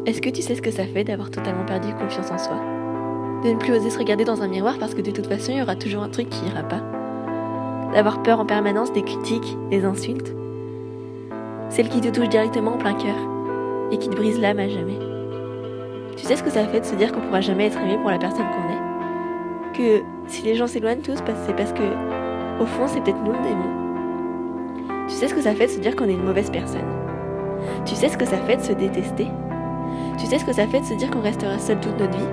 Est-ce que tu sais ce que ça fait d'avoir totalement perdu confiance en soi? De ne plus oser se regarder dans un miroir parce que de toute façon, il y aura toujours un truc qui ira pas. D'avoir peur en permanence des critiques, des insultes. Celles qui te touchent directement en plein cœur et qui te brisent l'âme à jamais. Tu sais ce que ça fait de se dire qu'on pourra jamais être aimé pour la personne qu'on est? Que si les gens s'éloignent tous, c'est parce que, au fond, c'est peut-être nous le démon. Tu sais ce que ça fait de se dire qu'on est une mauvaise personne? Tu sais ce que ça fait de se détester? Tu sais ce que ça fait de se dire qu'on restera seul toute notre vie?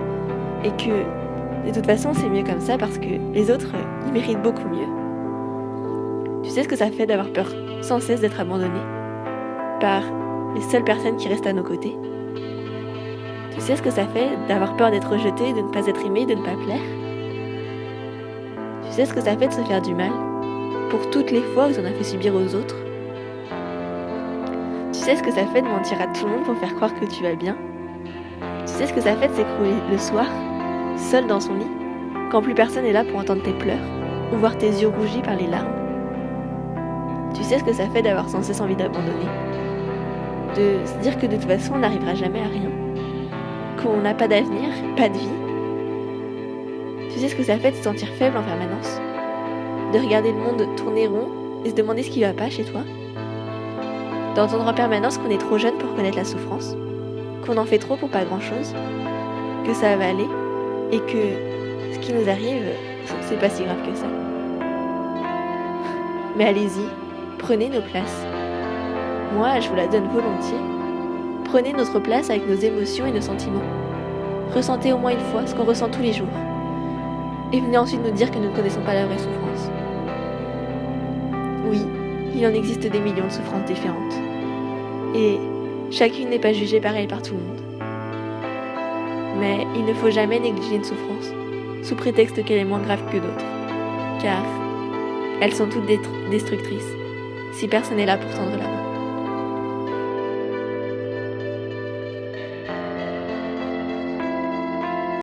Et que, de toute façon, c'est mieux comme ça parce que les autres, ils méritent beaucoup mieux. Tu sais ce que ça fait d'avoir peur sans cesse d'être abandonné par les seules personnes qui restent à nos côtés? Tu sais ce que ça fait d'avoir peur d'être rejeté, de ne pas être aimé, de ne pas plaire? Tu sais ce que ça fait de se faire du mal pour toutes les fois où on a fait subir aux autres? Tu sais ce que ça fait de mentir à tout le monde pour faire croire que tu vas bien? Tu sais ce que ça fait de s'écrouler le soir, seul dans son lit, quand plus personne n'est là pour entendre tes pleurs ou voir tes yeux rougis par les larmes? Tu sais ce que ça fait d'avoir sans cesse envie d'abandonner? De se dire que de toute façon on n'arrivera jamais à rien? Qu'on n'a pas d'avenir, pas de vie? Tu sais ce que ça fait de se sentir faible en permanence? De regarder le monde tourner rond et se demander ce qui va pas chez toi? D'entendre en permanence qu'on est trop jeune pour connaître la souffrance? Qu'on en fait trop pour pas grand-chose? Que ça va aller? Et que ce qui nous arrive, c'est pas si grave que ça. Mais allez-y, prenez nos places. Moi, je vous la donne volontiers. Prenez notre place avec nos émotions et nos sentiments. Ressentez au moins une fois ce qu'on ressent tous les jours. Et venez ensuite nous dire que nous ne connaissons pas la vraie souffrance. Oui, il en existe des millions de souffrances différentes. Et chacune n'est pas jugée pareil par tout le monde. Mais il ne faut jamais négliger une souffrance, sous prétexte qu'elle est moins grave que d'autres. Car elles sont toutes destructrices, si personne n'est là pour tendre la main.